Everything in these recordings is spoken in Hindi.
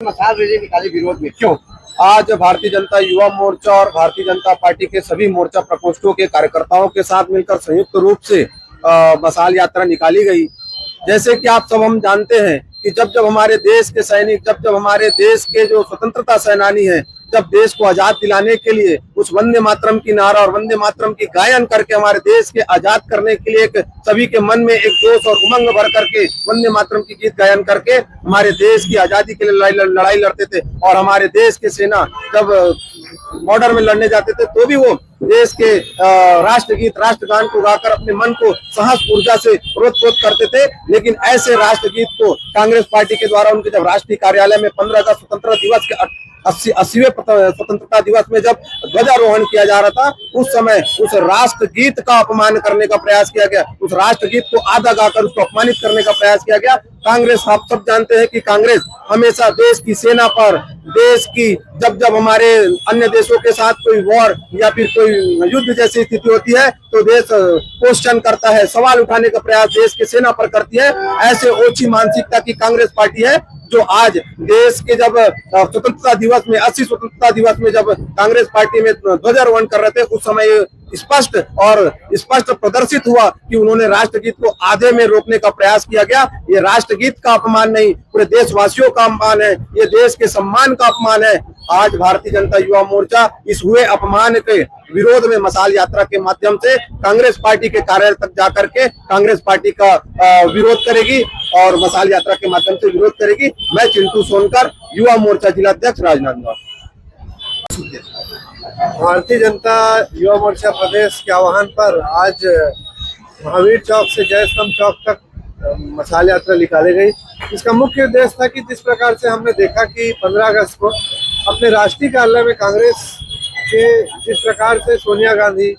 मसाल रैली निकाली विरोध में, क्यों? आज भारतीय जनता युवा मोर्चा और भारतीय जनता पार्टी के सभी मोर्चा प्रकोष्ठों के कार्यकर्ताओं के साथ मिलकर संयुक्त रूप से मसाल यात्रा निकाली गई। जैसे कि आप सब हम जानते हैं कि जब जब हमारे देश के सैनिक, जब जब हमारे देश के जो स्वतंत्रता सेनानी हैं, जब देश को आजाद दिलाने के लिए उस वंदे मातरम की नारा और वंदे मातरम की गायन करके हमारे देश के आजाद करने के लिए एक सभी के मन में एक जोश और उमंग भर करके वंदे मातरम की गीत गायन करके हमारे देश की आजादी के लिए लड़ाई लड़ते थे। और हमारे देश के सेना जब बॉर्डर में लड़ने जाते थे तो भी वो देश के राष्ट्रगीत राष्ट्रगान को गाकर अपने मन को साहस ऊर्जा से प्रोत्साहित करते थे। लेकिन ऐसे राष्ट्रगीत को कांग्रेस पार्टी के द्वारा उनके जब राष्ट्रीय कार्यालय में 15 अगस्त स्वतंत्रता दिवस के 80वें स्वतंत्रता दिवस में जब ध्वजारोहण किया जा रहा था, उस समय उस राष्ट्रगीत का अपमान करने का प्रयास किया गया, उस राष्ट्रगीत को आधा गाकर उसको अपमानित करने का प्रयास किया गया। कांग्रेस, आप सब जानते हैं कि कांग्रेस हमेशा देश की सेना पर, देश की जब जब हमारे अन्य देशों के साथ कोई वॉर या फिर कोई युद्ध जैसी स्थिति होती है तो देश क्वेश्चन करता है, सवाल उठाने का प्रयास देश की सेना पर करती है। ऐसे ओछी मानसिकता की कांग्रेस पार्टी है जो आज देश के जब स्वतंत्रता दिवस में 80 स्वतंत्रता दिवस में जब कांग्रेस पार्टी में ध्वजारोहण कर रहे थे, उस समय स्पष्ट प्रदर्शित हुआ कि उन्होंने राष्ट्रगीत को आधे में रोकने का प्रयास किया गया। ये राष्ट्रगीत का अपमान नहीं, पूरे देशवासियों का अपमान है, ये देश के सम्मान का अपमान है। आज भारतीय जनता युवा मोर्चा इस हुए अपमान के विरोध में मसाल यात्रा के माध्यम से कांग्रेस पार्टी के कार्यालय तक जाकर के कांग्रेस पार्टी का विरोध करेगी और मसाल यात्रा के माध्यम से विरोध करेगी। मैं चिंटू सोनकर, युवा मोर्चा जिलाध्यक्ष राजनांदगांव। भारतीय जनता युवा मोर्चा प्रदेश के आह्वान पर आज महावीर चौक से जय स्तंभ चौक तक मसाल यात्रा निकाली गई। इसका मुख्य उद्देश्य था कि जिस प्रकार से हमने देखा कि 15 अगस्त को अपने राष्ट्रीय कार्यालय में कांग्रेस के जिस प्रकार से सोनिया गांधी,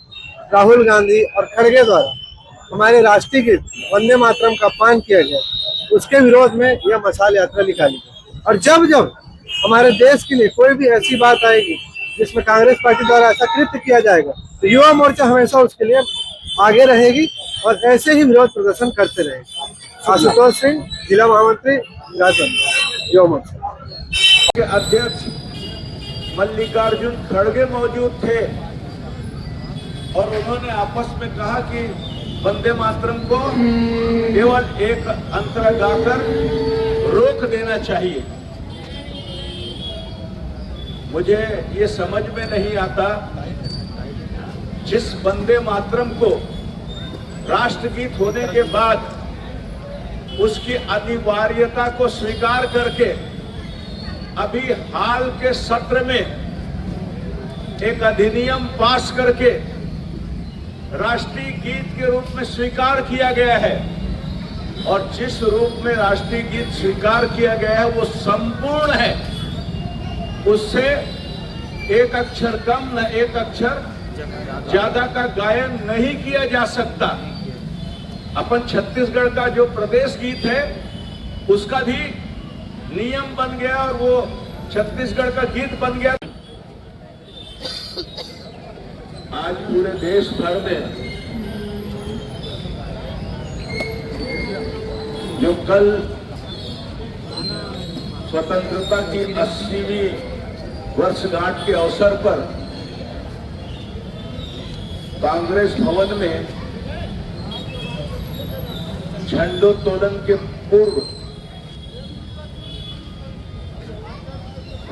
राहुल गांधी और खड़गे द्वारा हमारे राष्ट्रीय गीत वंदे मातरम का अपमान किया गया, उसके विरोध में यह मसाल यात्रा निकाली गई। और जब जब हमारे देश के लिए कोई भी ऐसी बात आएगी जिसमें कांग्रेस पार्टी द्वारा ऐसा कृत्य किया जाएगा तो युवा मोर्चा हमेशा उसके लिए आगे रहेगी और ऐसे ही विरोध प्रदर्शन करते रहेगी। आशुतोष सिंह, जिला महामंत्री युवा मोर्चा के अध्यक्ष मल्लिकार्जुन खड़गे मौजूद थे और उन्होंने आपस में कहा कि वंदे मातरम को केवल एक अंतरा गाकर रोक देना चाहिए। मुझे ये समझ में नहीं आता, जिस वंदे मातरम को राष्ट्रगीत होने के बाद उसकी अनिवार्यता को स्वीकार करके अभी हाल के सत्र में एक अधिनियम पास करके राष्ट्रीय गीत के रूप में स्वीकार किया गया है। और जिस रूप में राष्ट्रीय गीत स्वीकार किया गया है वो संपूर्ण है, उससे एक अक्षर कम न एक अक्षर ज्यादा का गायन नहीं किया जा सकता। अपन छत्तीसगढ़ का जो प्रदेश गीत है उसका भी नियम बन गया और वो छत्तीसगढ़ का गीत बन गया। आज पूरे देश भर में जो कल स्वतंत्रता की 80वीं वर्षगांठ के अवसर पर कांग्रेस भवन में झंडोत्तोलन के पूर्व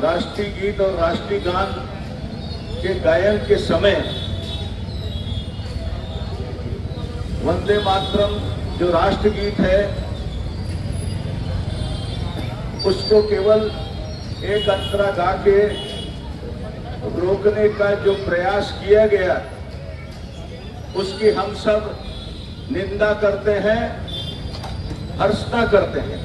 राष्ट्रीय गीत और राष्ट्रीय गान के गायन के समय वंदे मातरम जो राष्ट्रगीत है उसको केवल एक अंतरा गा के रोकने का जो प्रयास किया गया उसकी हम सब निंदा करते हैं, हर्षता करते हैं।